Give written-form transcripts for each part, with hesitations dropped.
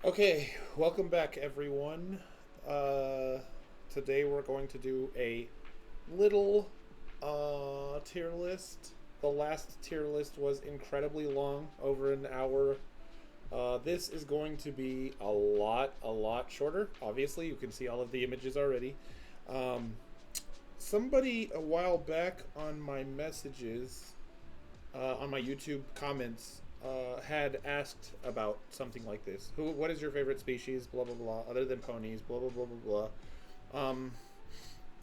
Okay, welcome back, everyone. Today we're going to do a little tier list. The last tier list was incredibly long, over an hour. This is going to be a lot shorter. Obviously, you can see all of the images already. Um, Somebody a while back on my messages, on my YouTube comments, had asked about something like this. What is your favorite species? Blah blah blah. Other than ponies. Blah blah blah blah blah.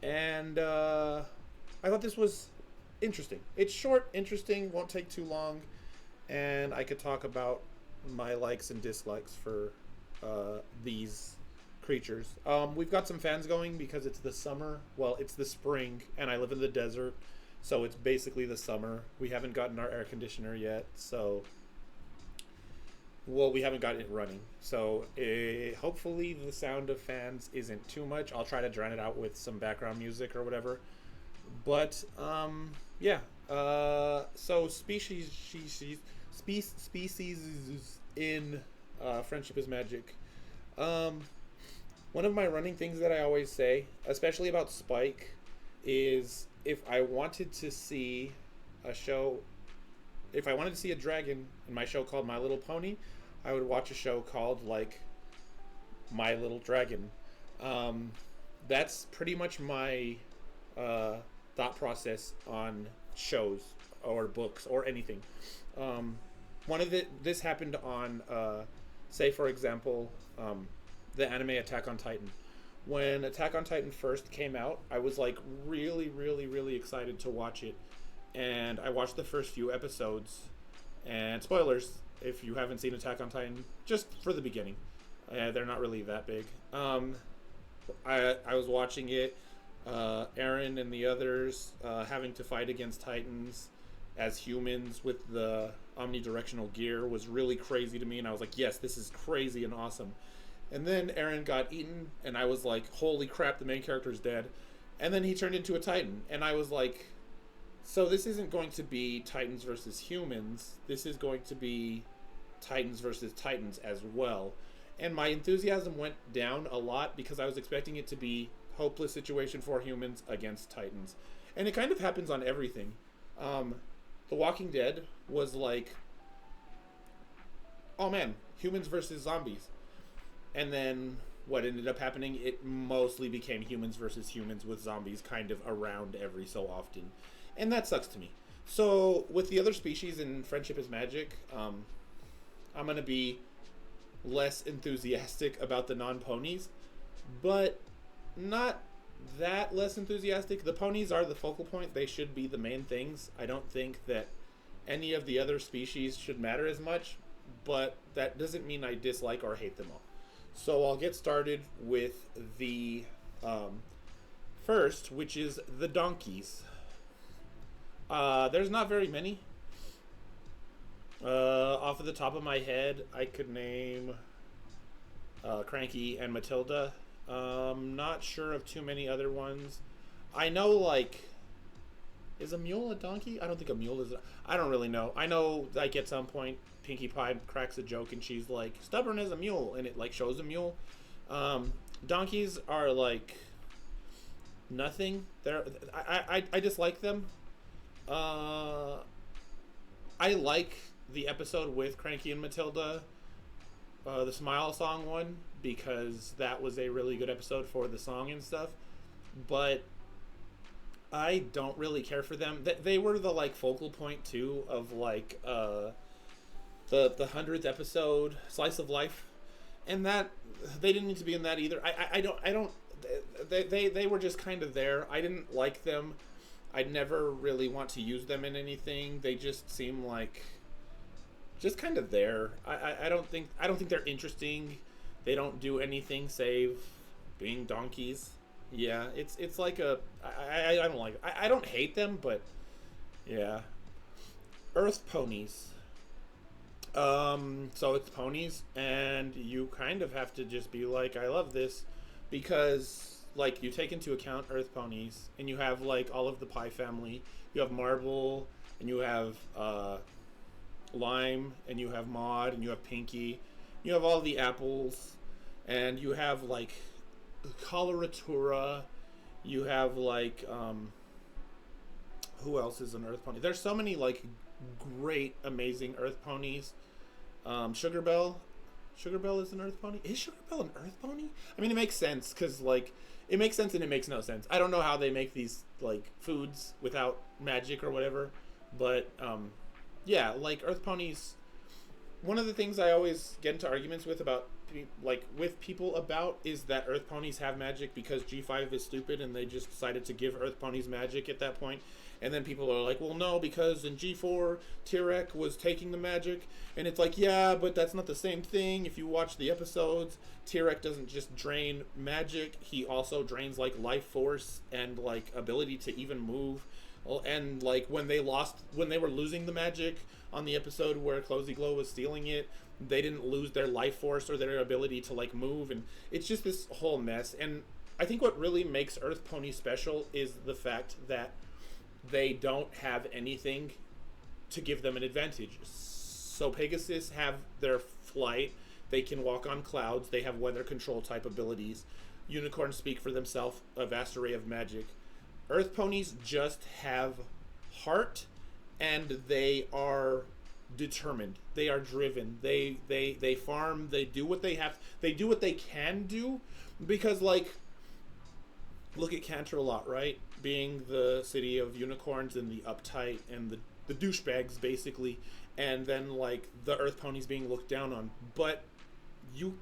And I thought this was interesting. It's short, interesting, won't take too long, and I could talk about my likes and dislikes for these creatures. We've got some fans going because it's the summer. Well, it's the spring, and I live in the desert, so it's basically the summer. We haven't gotten our air conditioner yet, so we haven't got it running. So hopefully the sound of fans isn't too much. I'll try to drown it out with some background music or whatever. But yeah. So species in Friendship is Magic. One of my running things that I always say, especially about Spike, is if I wanted to see a show, if I wanted to see a dragon in my show called My Little Pony, I would watch a show called like My Little Dragon. That's pretty much my thought process on shows or books or anything. One of this happened on, say for example, the anime Attack on Titan. When Attack on Titan first came out, I was like really excited to watch it, and I watched the first few episodes. And spoilers, if you haven't seen Attack on Titan, just for the beginning, they're not really that big. I was watching it. Aaron and the others having to fight against Titans as humans with the omnidirectional gear was really crazy to me, and I was like, yes, this is crazy and awesome. And then Aaron got eaten, and I was like, holy crap, the main character's dead. And then he turned into a Titan, and I was like, so this isn't going to be Titans versus humans, this is going to be Titans versus Titans as well. And my enthusiasm went down a lot because I was expecting it to be hopeless situation for humans against Titans. And it kind of happens on everything. The Walking Dead was like, oh man, humans versus zombies. And then what ended up happening, it mostly became humans versus humans with zombies kind of around every so often. And that sucks to me. So with the other species in Friendship is Magic, I'm going to be less enthusiastic about the non-ponies, but not that less enthusiastic. The ponies are the focal point. They should be the main things. I don't think that any of the other species should matter as much, but that doesn't mean I dislike or hate them all. So I'll get started with the first, which is the donkeys. There's not very many. Off of the top of my head, I could name Cranky and Matilda. Not sure of too many other ones. I know, like, is a mule a donkey? I don't think a mule is. I don't really know. I know, like, at some point, Pinkie Pie cracks a joke and she's like, stubborn as a mule, and it, like, shows a mule. Donkeys are, like, nothing. I dislike them. I like the episode with Cranky and Matilda, the Smile Song one, because that was a really good episode for the song and stuff. But I don't really care for them. They were the like focal point too of like the 100th episode, Slice of Life, and that they didn't need to be in that either. I don't. They were just kind of there. I didn't like them. I'd never really want to use them in anything. They just seem like just kind of there. I don't think they're interesting. They don't do anything save being donkeys. Yeah, it's like a I don't like it. I don't hate them, but yeah. Earth ponies. So it's ponies, and you kind of have to just be like, I love this, because like you take into account Earth ponies, and you have like all of the Pie family. You have Marble, and you have Lime, and you have Maud, and you have Pinky, You have all the apples, and you have like coloratura. You have like who else is an Earth Pony? There's so many like great, amazing Earth Ponies. Sugar Bell. Sugar Bell is an Earth Pony. Is Sugar Bell an Earth Pony? I mean, it makes sense because like it makes sense and it makes no sense. I don't know how they make these like foods without magic or whatever, but yeah, like Earth Ponies. One of the things I always get into arguments with about like with people about is that Earth Ponies have magic because G5 is stupid and they just decided to give Earth Ponies magic at that point. And then people are like, well, no, because in G4, Tyrek was taking the magic. And it's like, yeah, but that's not the same thing. If you watch the episodes, Tyrek doesn't just drain magic. He also drains, like, life force and, like, ability to even move. And, like, when they were losing the magic on the episode where Closey Glow was stealing it, they didn't lose their life force or their ability to, like, move. And it's just this whole mess. And I think what really makes Earth Pony special is the fact that they don't have anything to give them an advantage. So Pegasus have their flight. They can walk on clouds. They have weather control type abilities. Unicorns speak for themselves, a vast array of magic. Earth Ponies just have heart, and they are determined. They are driven. They farm. They do what they have. They do what they can do, because like, look at Canterlot, right? Being the city of unicorns and the uptight and the douchebags, basically, and then like the Earth Ponies being looked down on. But you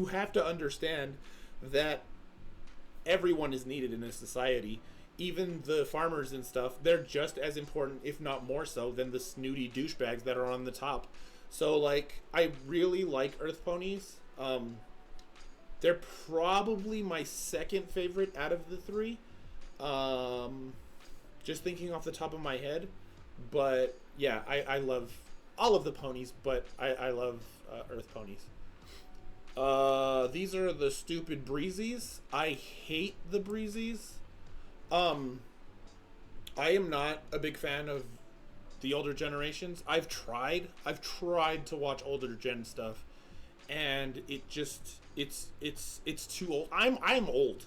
have to understand that everyone is needed in a society. Even the farmers and stuff, they're just as important, if not more so, than the snooty douchebags that are on the top. So like, I really like Earth Ponies. They're probably my second favorite out of the three. Just thinking off the top of my head. But yeah, I love all of the ponies, but I love Earth Ponies. These are the stupid Breezies. I hate the Breezies. I am not a big fan of the older generations. I've tried to watch older gen stuff, and it just it's too old. I'm old.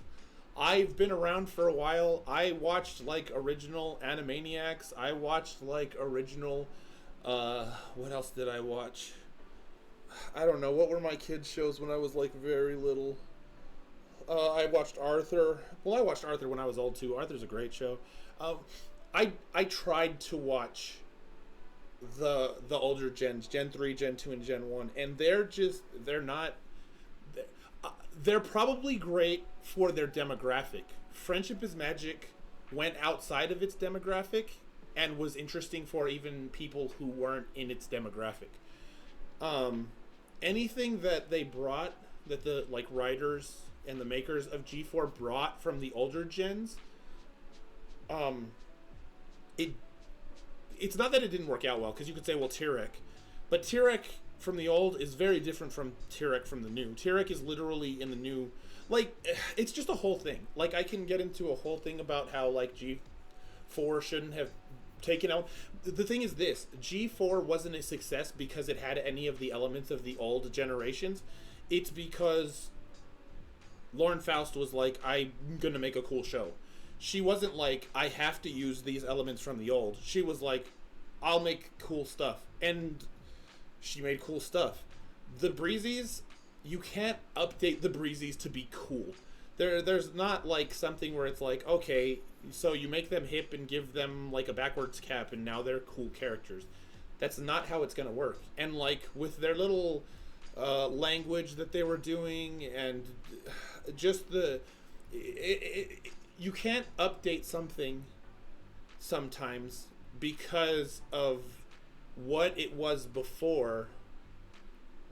I've been around for a while. I watched like original Animaniacs. I watched like original what else did I watch? I don't know. What were my kids' shows when I was like very little? I watched Arthur. Well, I watched Arthur when I was old too. Arthur's a great show. I tried to watch the older gens, Gen 3, Gen 2, and Gen 1, and they're probably great for their demographic. Friendship is Magic went outside of its demographic and was interesting for even people who weren't in its demographic. Anything that they brought, that the like writers and the makers of G4 brought from the older gens, it's not that it didn't work out well, because you could say, well, Tyrek, but Tyrek from the old is very different from Tyrek from the new. Tyrek is literally in the new, like, it's just a whole thing. Like, I can get into a whole thing about how like G4 shouldn't have taken out. The thing is this: G4 wasn't a success because it had any of the elements of the old generations. It's because Lauren Faust was like, I'm gonna make a cool show. She wasn't like, I have to use these elements from the old. She was like, I'll make cool stuff. And she made cool stuff. The Breezies, you can't update the Breezies to be cool. There's not like something where it's like, okay, so you make them hip and give them like a backwards cap and now they're cool characters. That's not how it's gonna work. And like with their little language that they were doing, and just you can't update something sometimes because of what it was before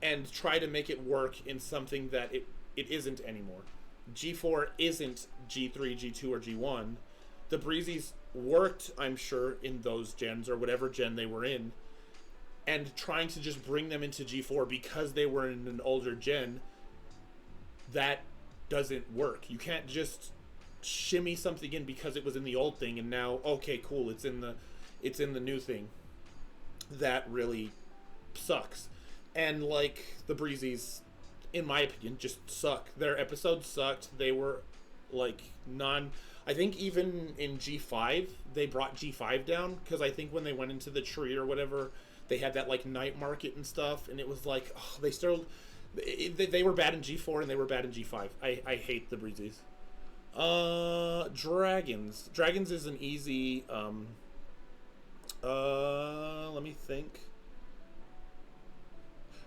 and try to make it work in something that it isn't anymore. G4 isn't G3, G2, or G1. The Breezies worked, I'm sure, in those gens or whatever gen they were in, and trying to just bring them into G4 because they were in an older gen, that doesn't work. You can't just shimmy something in because it was in the old thing and now, okay, cool, it's in the new thing. That really sucks. And like the Breezies, in my opinion, just suck. Their episodes sucked. They were like non. I think even in G5 they brought G5 down because I think when they went into the tree or whatever, they had that like night market and stuff, and it was like they still they were bad in G4 and they were bad in G5. I hate the Breezies. Dragons. Dragons is an easy. Let me think.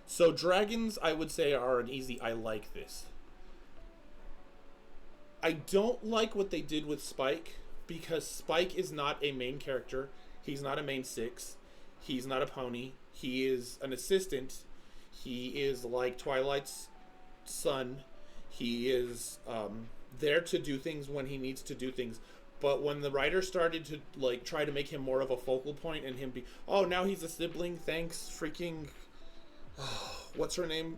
So dragons, I would say, are an easy. I like this. I don't like what they did with Spike because Spike is not a main character. He's not a main six. He's not a pony. He is an assistant. He is like Twilight's son. He is there to do things when he needs to do things. But when the writer started to like try to make him more of a focal point and him be, oh, now he's a sibling. Thanks, freaking. What's her name?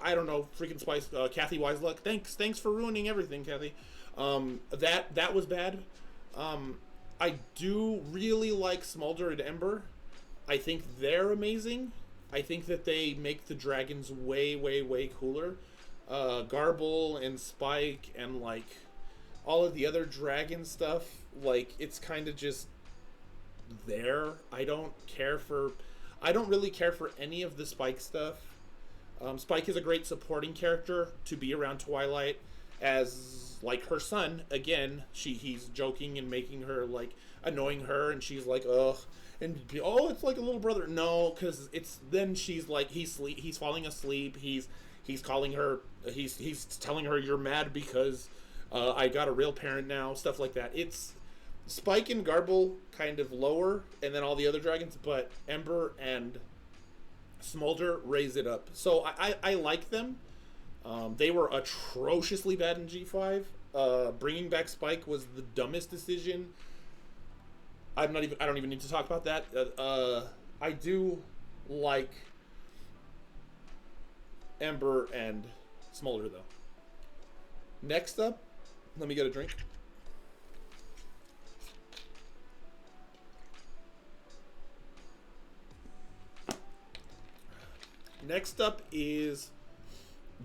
I don't know. Freaking Spice. Kathy Wiseluck. Thanks for ruining everything, Kathy. That was bad. I do really like Smolder and Ember. I think they're amazing. I think that they make the dragons way cooler. Garble and Spike and like all of the other dragon stuff, like it's kind of just there. I don't really care for any of the Spike stuff. Spike is a great supporting character to be around Twilight as like her son. Again, he's joking and making her like annoying her, and she's like, ugh, and it's like a little brother. No, because it's then she's like he's falling asleep. He's calling her. He's telling her you're mad because I got a real parent now. Stuff like that. It's Spike and Garble kind of lower, and then all the other dragons, but Ember and Smolder raise it up. So I like them. They were atrociously bad in G5. Bringing back Spike was the dumbest decision. I don't even need to talk about that. I do like Ember and Smolder though. Next up, let me get a drink. Next up is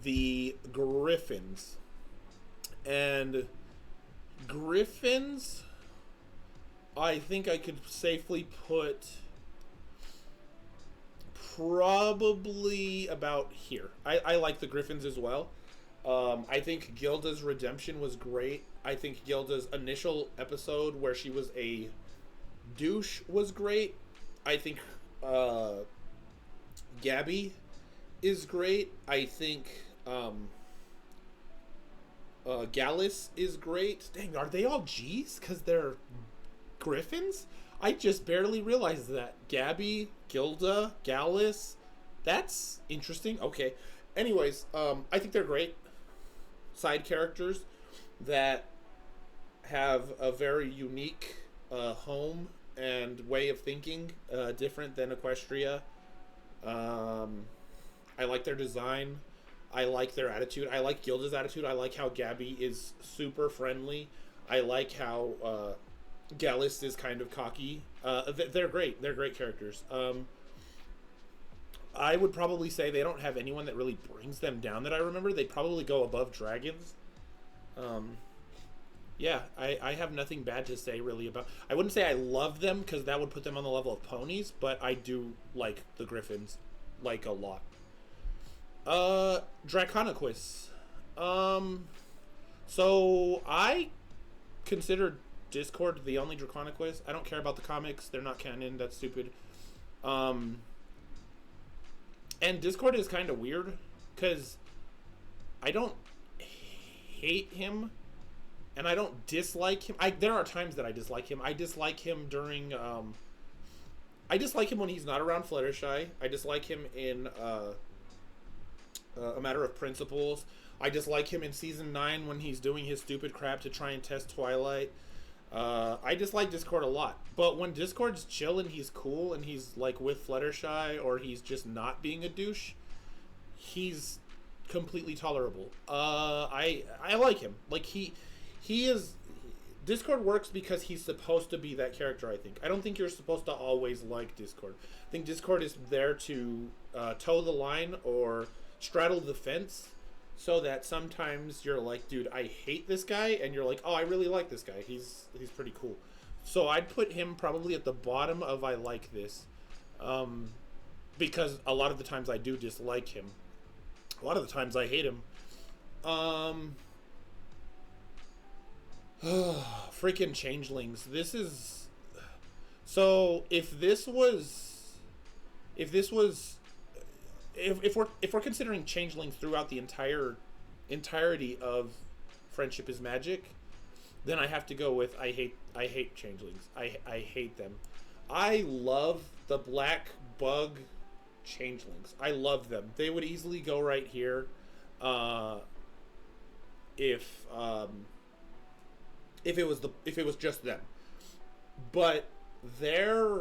the Griffins. And Griffins, I think I could safely put probably about here. I like the Griffins as well. I think Gilda's redemption was great. I think Gilda's initial episode where she was a douche was great. I think Gabby is great. I think Gallus is great. Dang, are they all G's? Because they're Griffins? I just barely realized that. Gabby, Gilda, Gallus. That's interesting. Okay. Anyways, I think they're great side characters that have a very unique home and way of thinking, different than Equestria. I like their design. I like their attitude. I like Gilda's attitude. I like how Gabby is super friendly. I like how Gallus is kind of cocky. They're great. They're great characters. I would probably say they don't have anyone that really brings them down that I remember. They probably go above dragons. Yeah, I have nothing bad to say really about. I wouldn't say I love them because that would put them on the level of ponies, but I do like the Griffins like a lot. Draconiquus. So I consider Discord the only Draconiquus. I don't care about the comics. They're not canon. That's stupid. And Discord is kind of weird because I don't hate him and I don't dislike him. There are times that I dislike him. I dislike him during I dislike him when he's not around Fluttershy. I dislike him in A Matter of Principles. I dislike him in season 9 when he's doing his stupid crap to try and test Twilight. I dislike Discord a lot, but when Discord's chill and he's cool and he's like with Fluttershy or he's just not being a douche, he's completely tolerable. I like him. Like he is. Discord works because he's supposed to be that character, I think. I don't think you're supposed to always like Discord. I think Discord is there to toe the line or straddle the fence so that sometimes you're like, dude, I hate this guy, and you're like, oh, I really like this guy. He's pretty cool. So I'd put him probably at the bottom of I like this, because a lot of the times I do dislike him. A lot of the times I hate him. Freaking changelings. This is so. If we're considering changelings throughout the entirety of Friendship is Magic, then I have to go with I hate changelings. I hate them. I love the black bug changelings. I love them. They would easily go right here, if it was just them. But their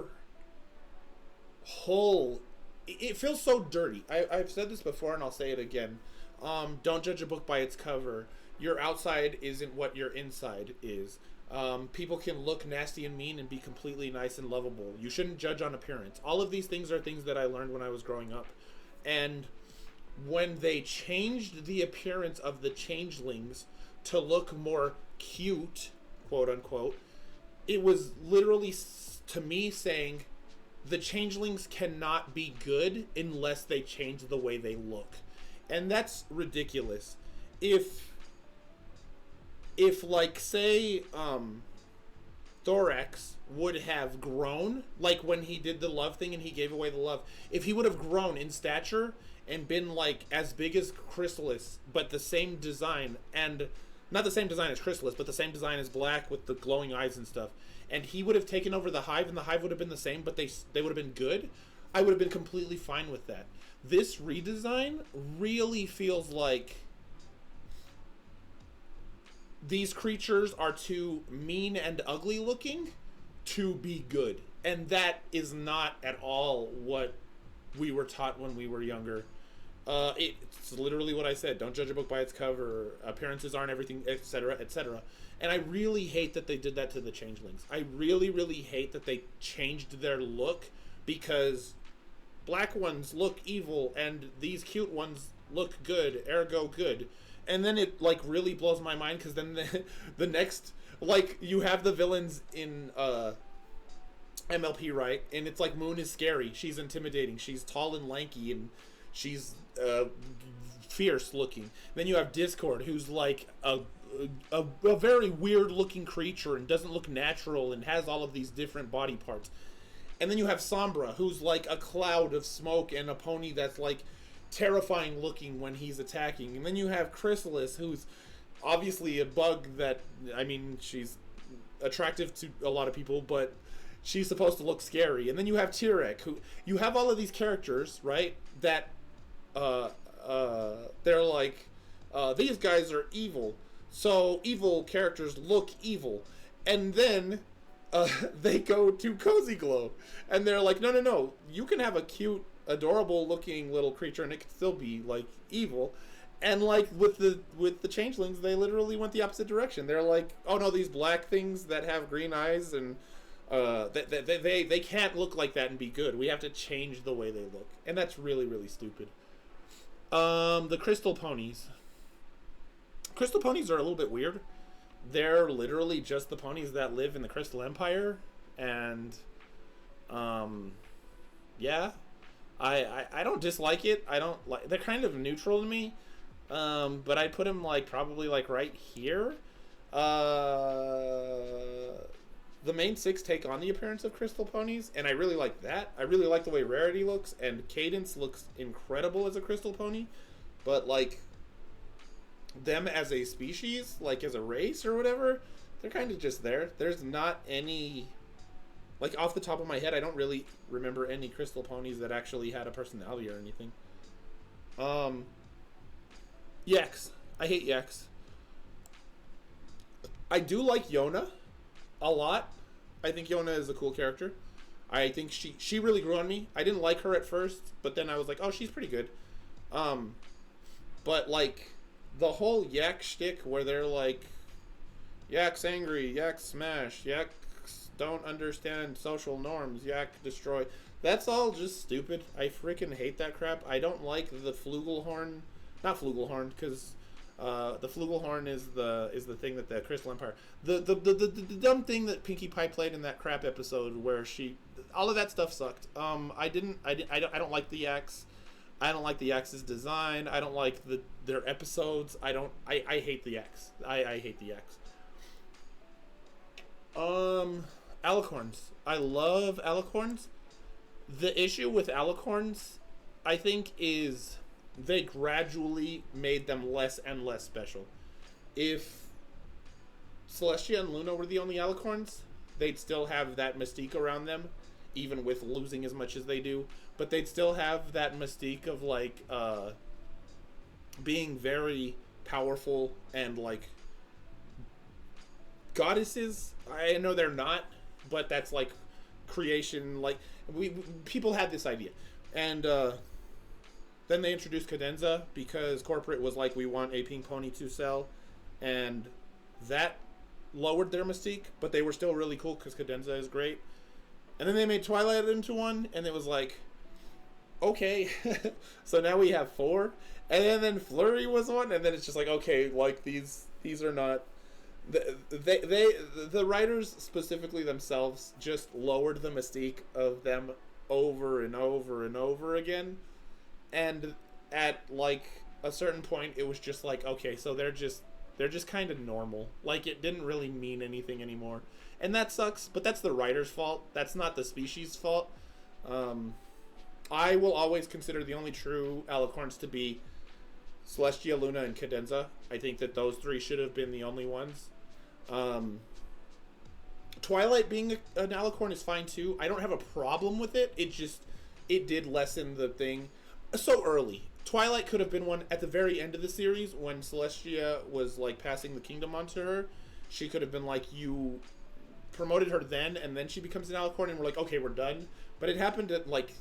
whole, it feels so dirty. I've said this before and I'll say it again. Don't judge a book by its cover. Your outside isn't what your inside is. People can look nasty and mean and be completely nice and lovable. You shouldn't judge on appearance. All of these things are things that I learned when I was growing up. And when they changed the appearance of the changelings to look more cute, quote unquote, it was literally to me saying the changelings cannot be good unless they change the way they look. And that's ridiculous. If like, say, Thorax would have grown, like when he did the love thing and he gave away the love, if he would have grown in stature and been like as big as Chrysalis, but the same design, and not the same design as Chrysalis, but the same design as Black with the glowing eyes and stuff, and he would have taken over the hive and the hive would have been the same, but they would have been good, I would have been completely fine with that. This redesign really feels like these creatures are too mean and ugly looking to be good. And that is not at all what we were taught when we were younger. It's literally what I said. Don't judge a book by its cover. Appearances aren't everything, etc., etc. And I really hate that they did that to the changelings. I really, really hate that they changed their look, because black ones look evil and these cute ones look good, ergo good. And then it like really blows my mind, because then the next, like, you have the villains in MLP, right? And it's like Moon is scary. She's intimidating. She's tall and lanky, and she's fierce looking. Then you have Discord, who's like a very weird looking creature and doesn't look natural and has all of these different body parts. And then you have Sombra, who's like a cloud of smoke and a pony that's like terrifying looking when he's attacking. And then you have Chrysalis, who's obviously a bug that, I mean, she's attractive to a lot of people, but she's supposed to look scary. And then you have Tirek, who, you have all of these characters, right, that they're like, these guys are evil, so evil characters look evil. And then they go to Cozy Glow, and they're like, no, you can have a cute, adorable looking little creature and it can still be like evil. And like with the changelings, they literally went the opposite direction. They're like, oh no, these black things that have green eyes and they can't look like that and be good. We have to change the way they look. And that's really, really stupid. The crystal ponies. Crystal ponies are a little bit weird. They're literally just the ponies that live in the Crystal Empire, and yeah, I don't dislike it. I don't like. They're kind of neutral to me, but I put them like probably like right here. The main six take on the appearance of crystal ponies, and I really like that. I really like the way Rarity looks, and Cadence looks incredible as a crystal pony, but like them as a species, like as a race or whatever, they're kind of just there. There's not any, like off the top of my head, I don't really remember any crystal ponies that actually had a personality or anything. Yeks. I hate Yeks. I do like Yona a lot. I think Yona is a cool character. I think she really grew on me. I didn't like her at first, but then I was like, oh, she's pretty good. But like the whole yak shtick where they're like, Yak's angry. Yak smash. Yak don't understand social norms. Yak destroy. That's all just stupid. I freaking hate that crap. I don't like the flugelhorn. Not flugelhorn, because the flugelhorn is the thing that the Crystal Empire. The dumb thing that Pinkie Pie played in that crap episode where she. All of that stuff sucked. I don't like the Yaks. I don't like the Yaks' design. I don't like their episodes. I hate the Yaks. I hate the Yaks. Alicorns. I love Alicorns. The issue with Alicorns, I think, is they gradually made them less and less special. If Celestia and Luna were the only Alicorns, they'd still have that mystique around them, even with losing as much as they do. But they'd still have that mystique of, like, being very powerful and, like, goddesses. I know they're not, but that's, like, creation. Like, people had this idea. And then they introduced Cadenza because corporate was like, we want a pink pony to sell. And that lowered their mystique, but they were still really cool because Cadenza is great. And then they made Twilight into one, and it was like, okay. So now we have 4. And then Flurry was one, and then it's just like, okay, like, these are not... The writers specifically themselves just lowered the mystique of them over and over and over again, and at like a certain point it was just like, okay, so they're just kind of normal. Like, it didn't really mean anything anymore, and that sucks. But that's the writer's fault. That's not the species' fault. I will always consider the only true Alicorns to be Celestia, Luna, and Cadenza. I think that those 3 should have been the only ones. Twilight being an Alicorn is fine too. I don't have a problem with it. It did lessen the thing so early. Twilight could have been one at the very end of the series when Celestia was like passing the kingdom on to her. She could have been like, you promoted her then, and then she becomes an Alicorn, and we're like, okay, we're done. But it happened at like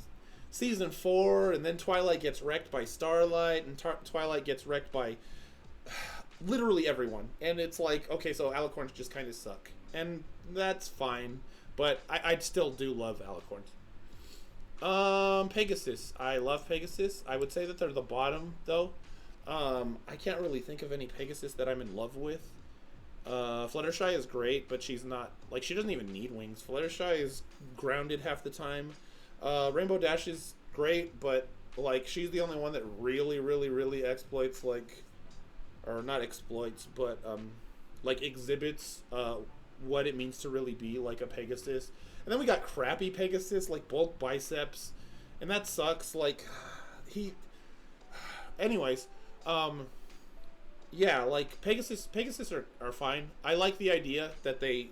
season 4, and then Twilight gets wrecked by Starlight, and Twilight gets wrecked by literally everyone. And it's like, okay, so Alicorns just kind of suck. And that's fine. But I still do love Alicorns. Pegasus. I love Pegasus. I would say that they're the bottom, though. I can't really think of any Pegasus that I'm in love with. Fluttershy is great, but she's not... Like, she doesn't even need wings. Fluttershy is grounded half the time. Rainbow Dash is great, but, like, she's the only one that really, really, really exploits, like... Or not exploits, but, like, exhibits, what it means to really be, like, a Pegasus. And then we got crappy Pegasus, like, bulk biceps. And that sucks, like, Anyways, yeah, like, Pegasus are fine. I like the idea that they,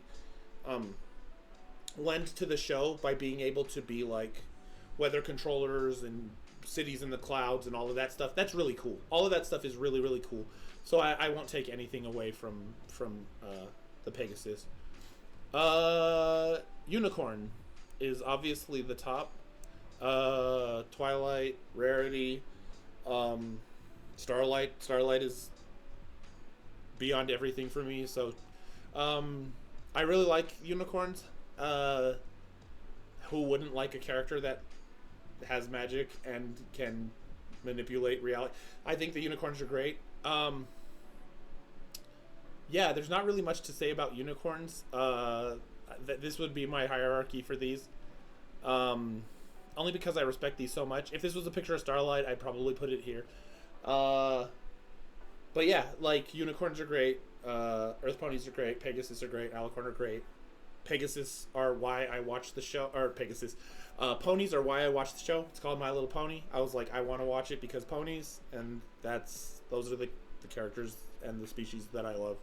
lent to the show by being able to be, like, weather controllers and cities in the clouds and all of that stuff. That's really cool. All of that stuff is really, really cool. So I won't take anything away from the Pegasus. Unicorn is obviously the top. Twilight, Rarity, Starlight. Starlight is beyond everything for me. So I really like unicorns. Who wouldn't like a character that has magic and can manipulate reality? I think the unicorns are great. Yeah, there's not really much to say about unicorns. This would be my hierarchy for these. Only because I respect these so much. If this was a picture of Starlight, I'd probably put it here. But yeah, like, unicorns are great. Earth ponies are great. Pegasus are great. Alicorn are great. Pegasus are why I watch the show. Or Pegasus. Ponies are why I watch the show. It's called My Little Pony. I was like, I want to watch it because ponies. And those are the characters and the species that I love.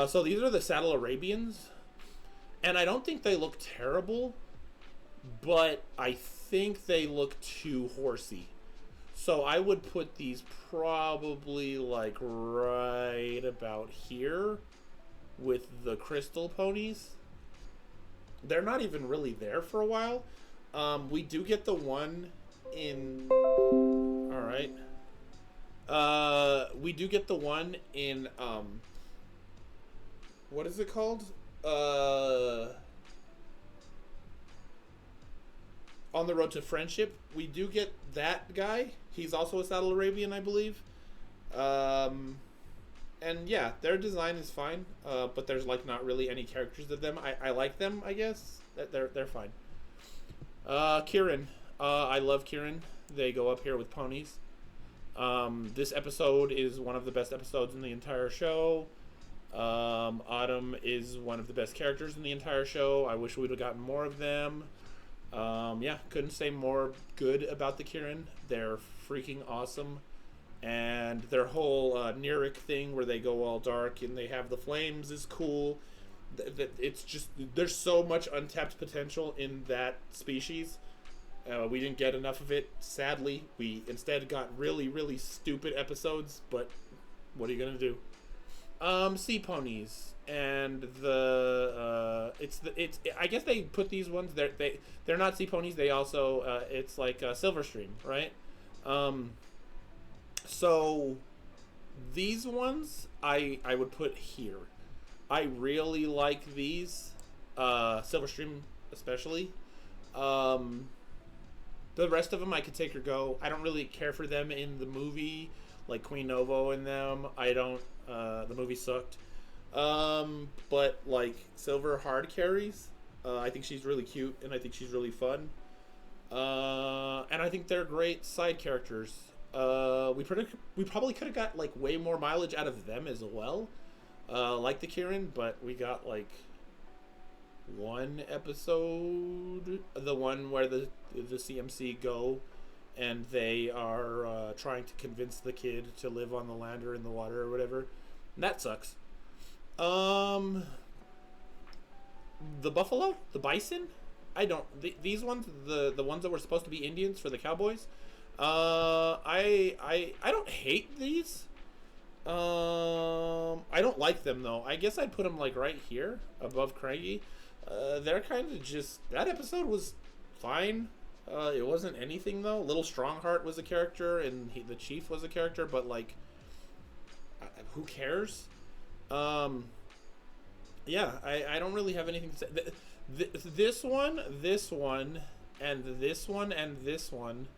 So these are the Saddle Arabians. And I don't think they look terrible, but I think they look too horsey. So I would put these probably like right about here with the crystal ponies. They're not even really there for a while. We do get the one in... Alright. We do get the one in what is it called? Uh, on the Road to Friendship, we do get that guy. He's also a Saddle Arabian, I believe. Um, and yeah, their design is fine, but there's like not really any characters of them. I like them, I guess. They're fine. Kieran, I love Kieran. They go up here with ponies. This episode is one of the best episodes in the entire show. Autumn is one of the best characters in the entire show. I wish we'd have gotten more of them. Yeah, couldn't say more good about the Kieran. They're freaking awesome. And their whole Neric thing where they go all dark and they have the flames is cool. It's just, there's so much untapped potential in that species. We didn't get enough of it, sadly. We instead got really, really stupid episodes, but what are you going to do? Sea ponies. And I guess they put these ones, they're not sea ponies, they also, it's like Silverstream, right? So these ones I would put here. I really like these, Silverstream especially. The rest of them I could take or go. I don't really care for them in the movie, like Queen Novo in them. I don't. The movie sucked. But like Silver hard carries, I think she's really cute and I think she's really fun. And I think they're great side characters. We probably could have got like way more mileage out of them as well, like the Kieran, but we got like one episode, the one where the CMC go and they are trying to convince the kid to live on the land or in the water or whatever. And that sucks. The buffalo, the bison, I don't. These ones, the ones that were supposed to be Indians for the cowboys. I don't hate these. I don't like them though. I guess I'd put them like right here above Craigie. They're kind of just, that episode was fine. It wasn't anything though. Little Strongheart was a character, and the chief was a character, but like, who cares? Yeah, I don't really have anything to say. This one, and this one, and this one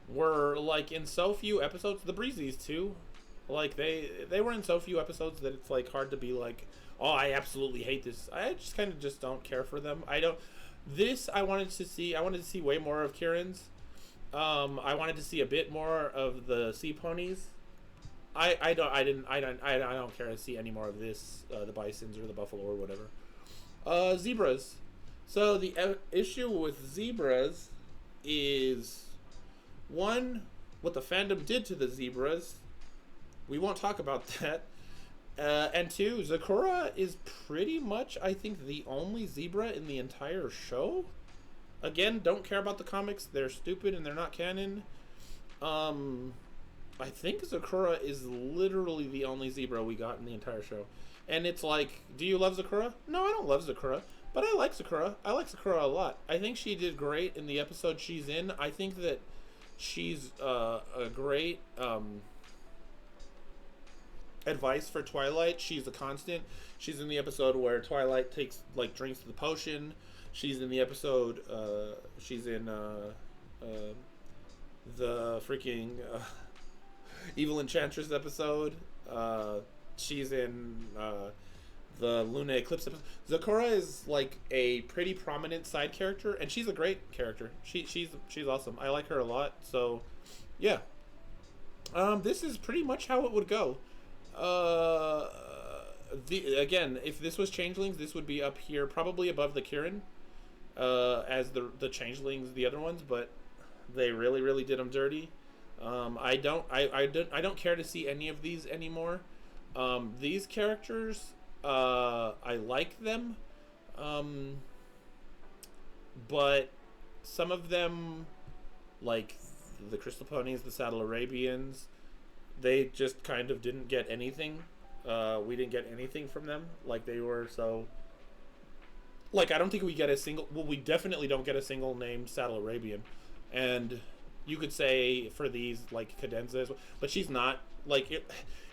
were like in so few episodes. The Breezies too, like they were in so few episodes that it's like hard to be like, oh, I absolutely hate this. I just kind of just don't care for them. I don't. This I wanted to see way more of Kieran's. I wanted to see a bit more of the sea ponies. I don't care to see any more of this, the bisons or the buffalo or whatever. Zebras. So the issue with zebras is, one, what the fandom did to the zebras. We won't talk about that. And two, Zakura is pretty much, I think, the only zebra in the entire show. Again, don't care about the comics. They're stupid and they're not canon. I think Zakura is literally the only zebra we got in the entire show. And it's like, do you love Zakura? No, I don't love Zakura. But I like Zakura. I like Zakura a lot. I think she did great in the episode she's in. I think that she's a great advice for Twilight. She's a constant. She's in the episode where Twilight drinks the potion. She's in the episode, she's in the freaking Evil Enchantress episode. She's in the Luna Eclipse episode. Zakura is like a pretty prominent side character, and she's a great character. She's awesome. I like her a lot. So, yeah. This is pretty much how it would go. Again, if this was Changelings, this would be up here, probably above the Kieran, as the Changelings, the other ones, but they really, really did them dirty. I don't care to see any of these anymore. These characters, I like them, but some of them, like the Crystal Ponies, the Saddle Arabians, they just kind of didn't get anything. We didn't get anything from them. Like, they were so... Like, I don't think we get a single... Well, we definitely don't get a single named Saddle Arabian. And you could say for these, like, Cadenza as well. But she's not. Like,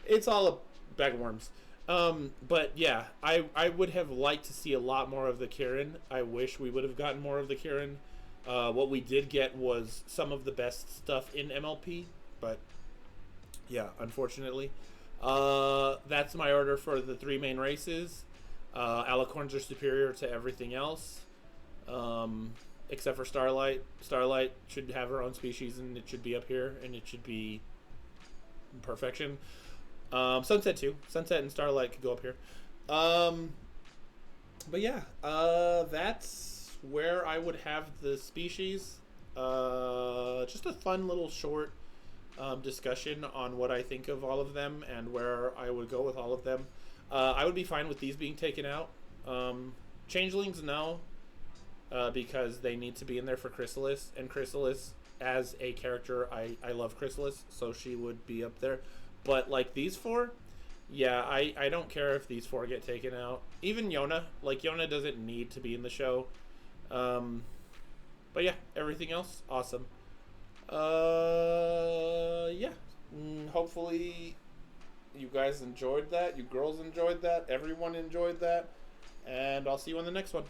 it's all a bag of worms. But yeah, I would have liked to see a lot more of the Kieran. I wish we would have gotten more of the Kieran. What we did get was some of the best stuff in MLP, but yeah, unfortunately. That's my order for the three main races. Alicorns are superior to everything else, except for Starlight. Starlight should have her own species, and it should be up here, and it should be perfection. Sunset too. Sunset and Starlight could go up here. Um, but yeah, that's where I would have the species. Just a fun little short discussion on what I think of all of them and where I would go with all of them. I would be fine with these being taken out. Changelings, no, because they need to be in there for Chrysalis, and Chrysalis as a character, I love Chrysalis, so she would be up there. But like these four, yeah, I don't care if these four get taken out. Even Yona, like Yona doesn't need to be in the show. Um, but yeah, everything else, awesome. Yeah. Hopefully, you guys enjoyed that. You girls enjoyed that. Everyone enjoyed that. And I'll see you on the next one.